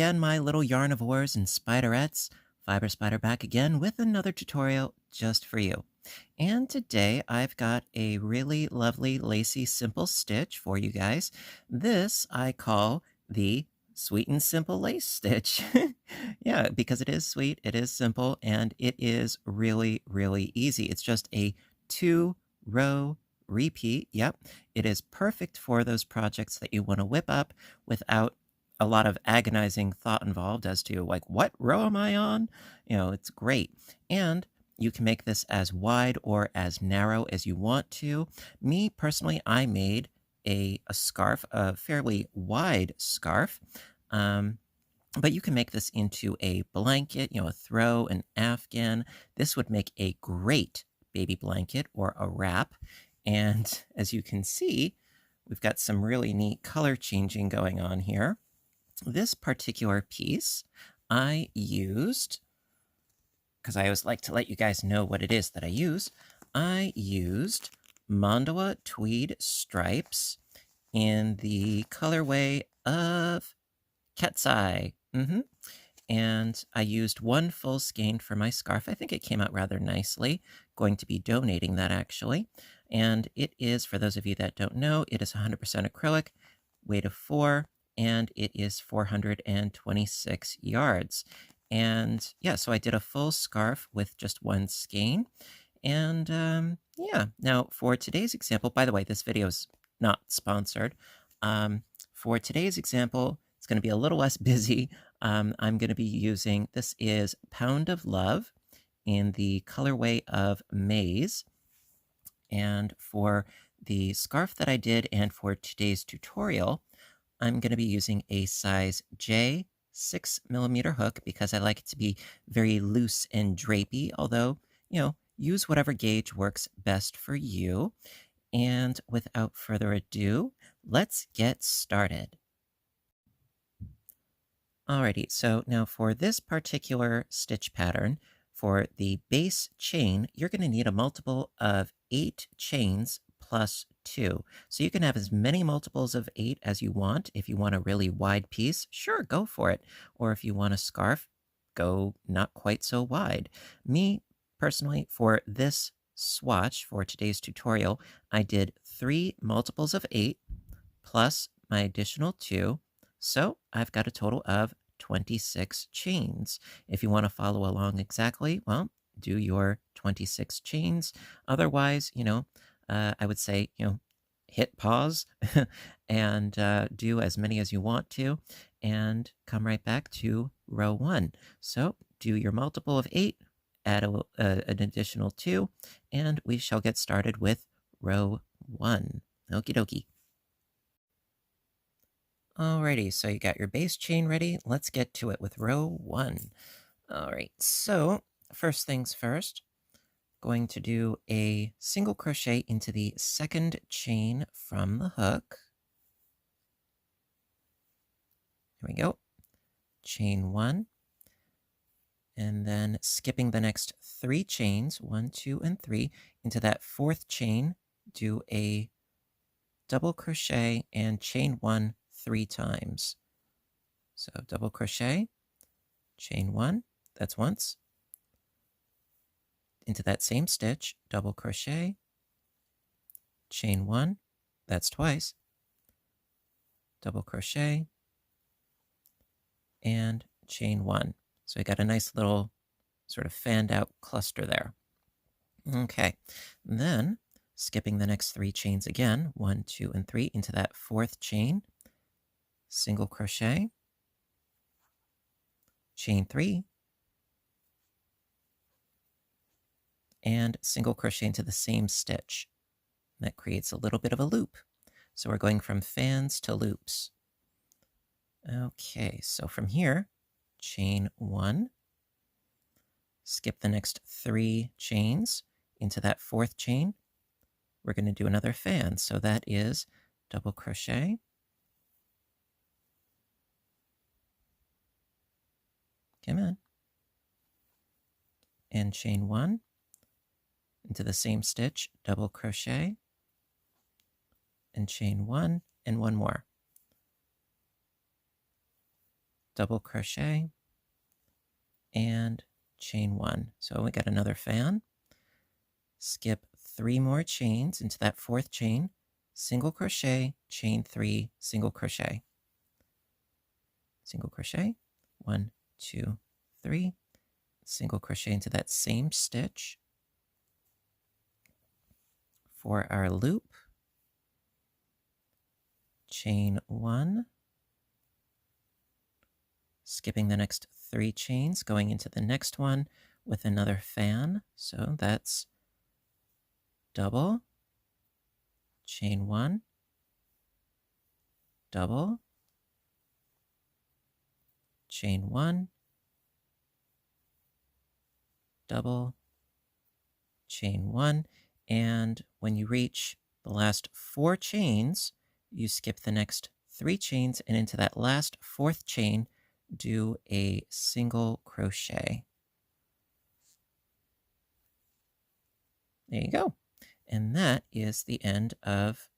again, my little yarnivores and spiderettes. Fiber Spider back again with another tutorial just for you. And today I've got a really lovely, lacy, simple stitch for you guys. This I call the Sweet and Simple Lace Stitch. Yeah, because it is sweet, it is simple, and it is really, really easy. It's just a 2-row repeat. Yep, it is perfect for those projects that you want to whip up without a lot of agonizing thought involved as to like, what row am I on? It's great. And you can make this as wide or as narrow as you want to. Me personally, I made a scarf, a fairly wide scarf. Um, but you can make this into a blanket, a throw, an afghan. This would make a great baby blanket or a wrap. And as you can see, we've got some really neat color changing going on here. This particular piece I used, because I always like to let you guys know what it is that I use, I used Mandawa tweed stripes in the colorway of Cat's Eye. And I used one full skein for my scarf. I think it came out rather nicely. Going to be donating that actually. And it is, for those of you that don't know, it is 100% acrylic, weight of 4, and it is 426 yards. And yeah, so I did a full scarf with just one skein. And yeah, now for today's example, by the way, this video is not sponsored. For today's example, it's going to be a little less busy. I'm going to be using, this is Pound of Love in the colorway of Maize. And for the scarf that I did and for today's tutorial, I'm going to be using a size J 6mm hook because I like it to be very loose and drapey, although, use whatever gauge works best for you. And without further ado, let's get started. Alrighty, so now for this particular stitch pattern, for the base chain, you're going to need a multiple of 8 chains plus 2. So you can have as many multiples of 8 as you want. If you want a really wide piece, sure, go for it. Or if you want a scarf, go not quite so wide. Me, personally, for this swatch, for today's tutorial, I did 3 multiples of 8 plus my additional 2. So I've got a total of 26 chains. If you want to follow along exactly, well, do your 26 chains. Otherwise, I would say, hit pause and do as many as you want to and come right back to row 1. So do your multiple of 8, add an additional 2, and we shall get started with row 1. Okie dokie. Alrighty, so you got your base chain ready. Let's get to it with row 1. Alright, so first things first, going to do a single crochet into the second chain from the hook. Here we go. Chain 1. And then skipping the next 3 chains, 1, 2, and 3, into that 4th chain, do a double crochet and chain 1 3 times. So double crochet, chain 1, that's once. Into that same stitch, double crochet, chain 1, that's twice. Double crochet, and chain 1. So we got a nice little sort of fanned out cluster there. Okay, then skipping the next 3 chains again, 1, 2, and 3, into that 4th chain, single crochet, chain 3, and single crochet into the same stitch. That creates a little bit of a loop. So we're going from fans to loops. Okay, so from here, chain 1, skip the next 3 chains into that 4th chain. We're going to do another fan, so that is double crochet, come on, and chain 1 into the same stitch, double crochet, and chain 1, and one more. double crochet, and chain 1. So we got another fan. Skip 3 more chains into that 4th chain, single crochet, chain 3, single crochet. Single crochet, 1, 2, 3, single crochet into that same stitch. For our loop, chain 1, skipping the next 3 chains, going into the next one with another fan. So that's double, chain 1, double, chain 1, double, chain 1, and when you reach the last 4 chains, you skip the next 3 chains, and into that last 4th chain, do a single crochet. There you go. And that is the end of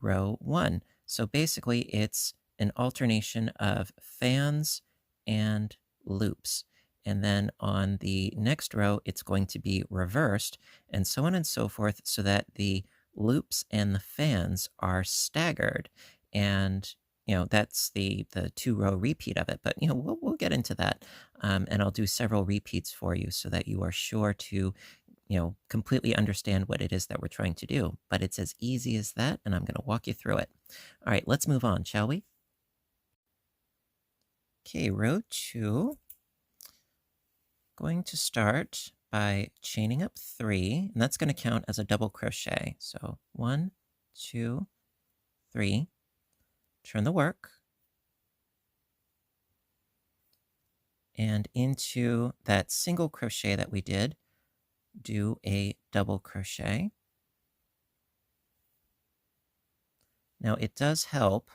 row 1. So basically, it's an alternation of fans and loops. And then on the next row, it's going to be reversed, and so on and so forth, so that the loops and the fans are staggered. And that's the 2-row repeat of it. But we'll get into that, and I'll do several repeats for you so that you are sure to completely understand what it is that we're trying to do. But it's as easy as that, and I'm going to walk you through it. All right, let's move on, shall we? Okay, row 2. Going to start by chaining up 3, and that's going to count as a double crochet. So 1, 2, 3. Turn the work. And into that single crochet that we did, do a double crochet. Now it does help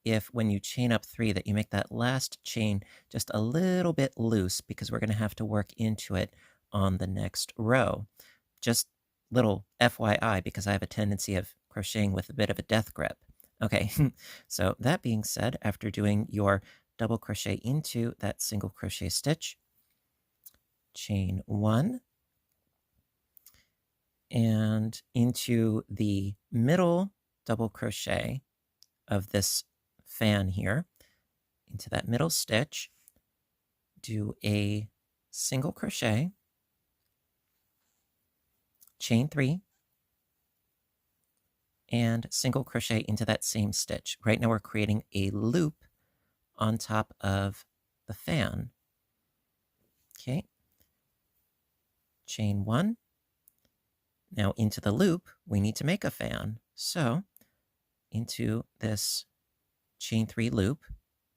if when you chain up 3 that you make that last chain just a little bit loose, because we're going to have to work into it on the next row. Just little FYI, because I have a tendency of crocheting with a bit of a death grip. Okay, so that being said, after doing your double crochet into that single crochet stitch, chain 1, and into the middle double crochet of this fan here, into that middle stitch, do a single crochet, chain 3, and single crochet into that same stitch. Right now we're creating a loop on top of the fan. Okay, chain 1. Now into the loop, we need to make a fan. So into this chain 3 loop,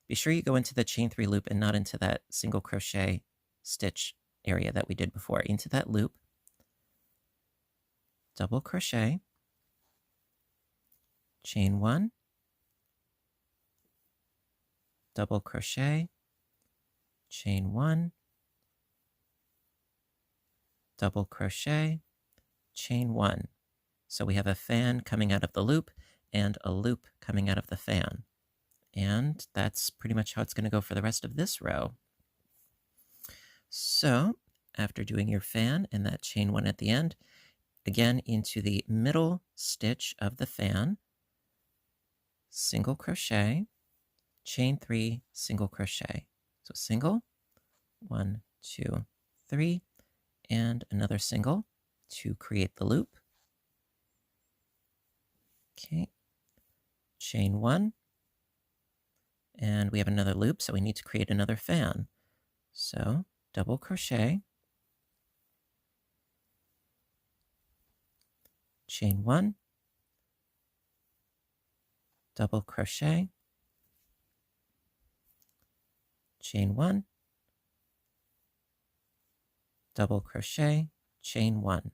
be sure you go into the chain 3 loop and not into that single crochet stitch area that we did before. Into that loop, double crochet, chain 1, double crochet, chain 1, double crochet, chain 1. So we have a fan coming out of the loop and a loop coming out of the fan. And that's pretty much how it's going to go for the rest of this row. So after doing your fan and that chain 1 at the end, again into the middle stitch of the fan, single crochet, chain 3, single crochet. So single, 1, 2, 3, and another single to create the loop. Okay, chain 1, and we have another loop, so we need to create another fan. So double crochet, chain 1, double crochet, chain 1, double crochet, chain 1.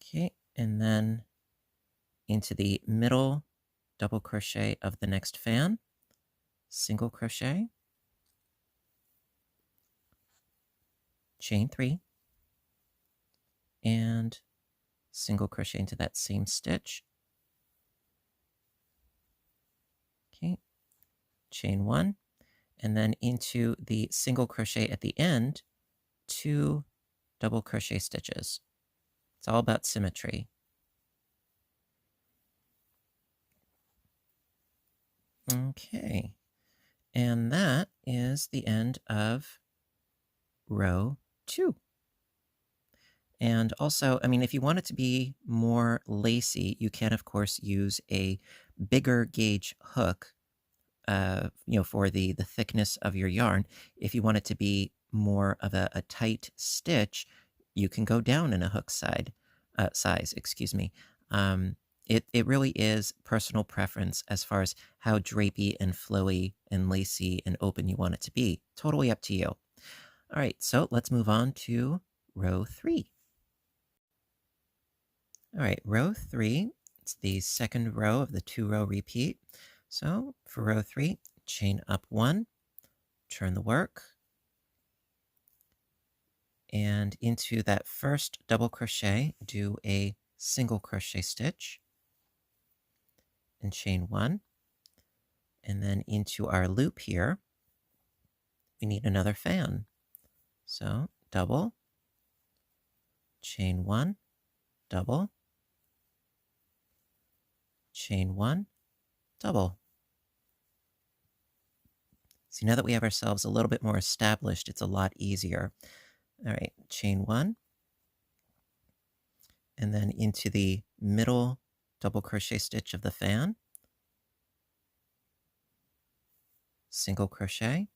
Okay, and then into the middle double crochet of the next fan, single crochet, chain 3, and single crochet into that same stitch. Okay, chain 1, and then into the single crochet at the end, 2 double crochet stitches. It's all about symmetry. Okay, and that is the end of row 2. And also, I mean, if you want it to be more lacy, you can, of course, use a bigger gauge hook, for the thickness of your yarn. If you want it to be more of a tight stitch, you can go down in a hook size, excuse me. It really is personal preference as far as how drapey and flowy and lacy and open you want it to be. Totally up to you. All right, so let's move on to row 3. All right, row 3, it's the second row of the 2-row repeat. So for row 3, chain up 1, turn the work, and into that first double crochet, do a single crochet stitch, and chain 1, and then into our loop here, we need another fan. So double, chain 1, double, chain 1, double. See, now that we have ourselves a little bit more established, it's a lot easier. All right, chain 1, and then into the middle double crochet stitch of the fan, single crochet,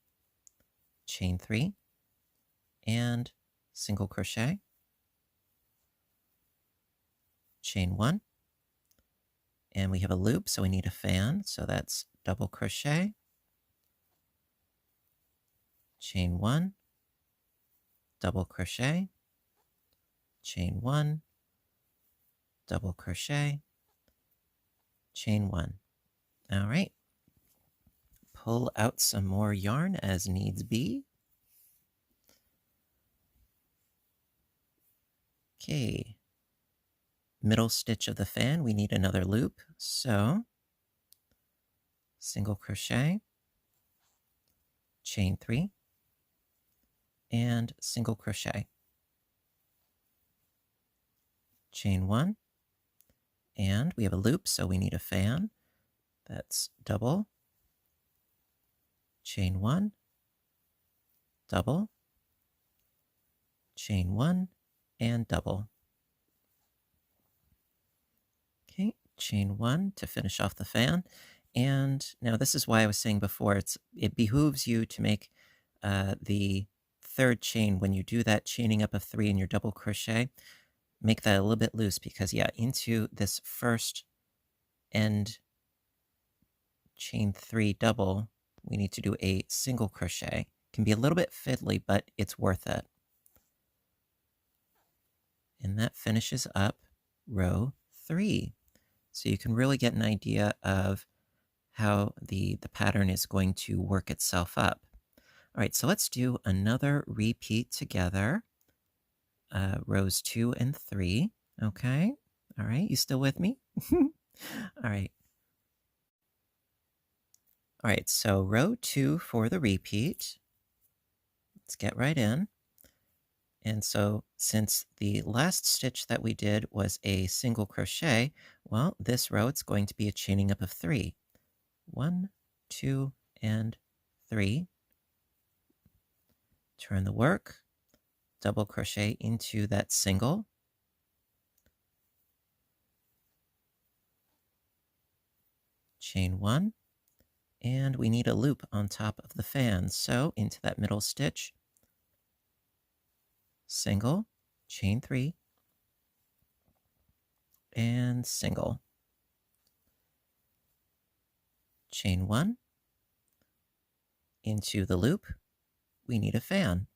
chain 3, and single crochet, chain 1, and we have a loop, so we need a fan, so that's double crochet, chain 1, double crochet, chain 1, double crochet, chain 1. All right. Pull out some more yarn as needs be. Okay. Middle stitch of the fan, we need another loop, so single crochet, chain 3, and single crochet, chain 1, and we have a loop, so we need a fan. That's double, chain 1, double, chain 1, and double. Okay, chain 1 to finish off the fan. And now this is why I was saying before, it behooves you to make the third chain, when you do that chaining up of 3 in your double crochet, make that a little bit loose, because yeah, into this first end chain 3 double, we need to do a single crochet. Can be a little bit fiddly, but it's worth it. And that finishes up row 3. So you can really get an idea of how the pattern is going to work itself up. All right, so let's do another repeat together. Rows 2 and 3. Okay. All right, you still with me? All right. All right, so row 2 for the repeat. Let's get right in. And so since the last stitch that we did was a single crochet, well, this row it's going to be a chaining up of 3. 1, 2, and 3. Turn the work, double crochet into that single, chain 1, and we need a loop on top of the fan. So into that middle stitch, single, chain 3, and single, chain 1, into the loop, we need a fan,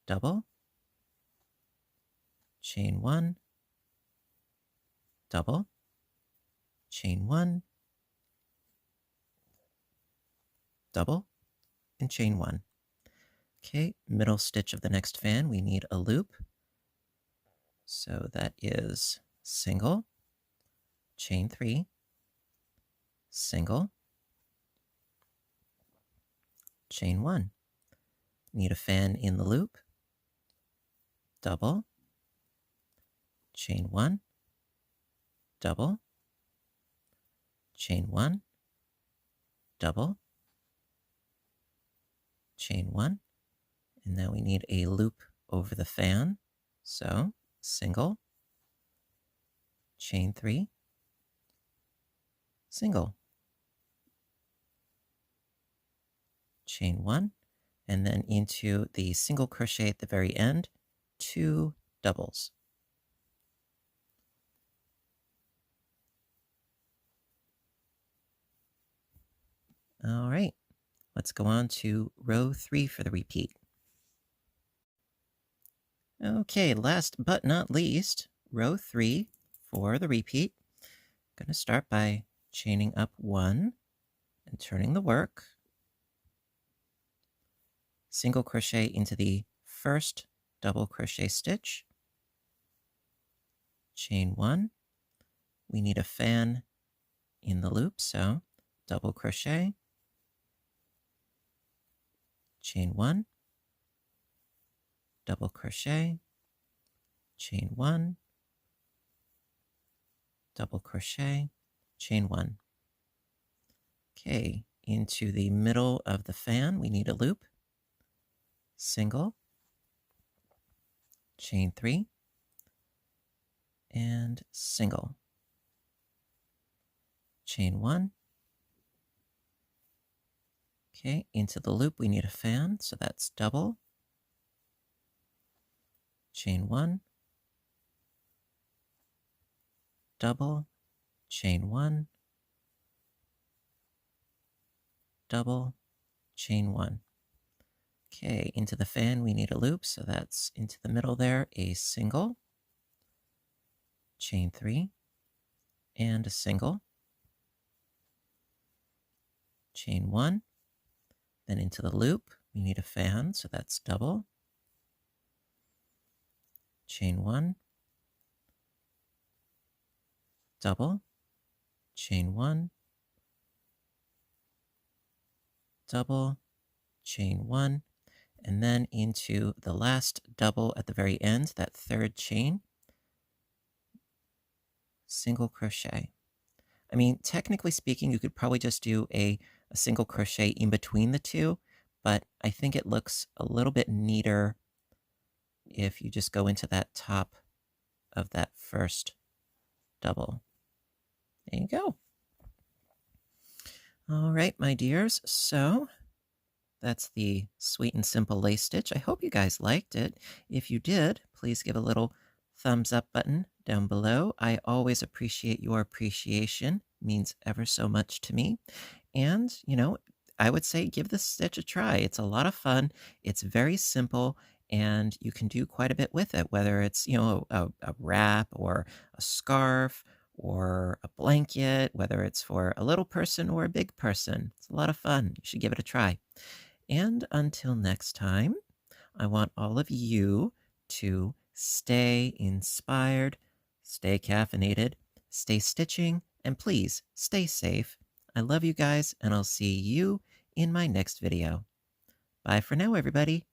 double, chain 1, double, chain 1, double, and chain 1. Okay, middle stitch of the next fan, we need a loop. So that is single, chain 3, single, chain 1. Need a fan in the loop, double, chain 1, double, chain 1, double, chain 1, and now we need a loop over the fan. So single, chain 3, single, chain 1, and then into the single crochet at the very end, 2 doubles. All right, let's go on to row 3 for the repeat. Okay, last but not least, row 3 for the repeat. I'm going to start by chaining up 1 and turning the work. Single crochet into the first double crochet stitch. Chain 1. We need a fan in the loop, so double crochet. Chain 1. Double crochet. Chain 1. Double crochet. Chain 1. Okay, into the middle of the fan, we need a loop. Single, chain 3, and single. Chain 1. Okay, into the loop we need a fan, so that's double. Chain 1, double, chain 1, double, chain 1. Okay, into the fan we need a loop, so that's into the middle there, a single, chain 3, and a single, chain 1, then into the loop we need a fan, so that's double, chain 1, double, chain 1, double, chain 1, and then into the last double at the very end, that third chain, single crochet. I mean, technically speaking, you could probably just do a single crochet in between the two, but I think it looks a little bit neater if you just go into that top of that first double. There you go. All right, my dears, so that's the sweet and simple lace stitch. I hope you guys liked it. If you did, please give a little thumbs up button down below. I always appreciate your appreciation. It means ever so much to me. And, I would say give this stitch a try. It's a lot of fun. It's very simple, and you can do quite a bit with it, whether it's, a wrap or a scarf or a blanket, whether it's for a little person or a big person. It's a lot of fun. You should give it a try. And until next time, I want all of you to stay inspired, stay caffeinated, stay stitching, and please stay safe. I love you guys, and I'll see you in my next video. Bye for now, everybody.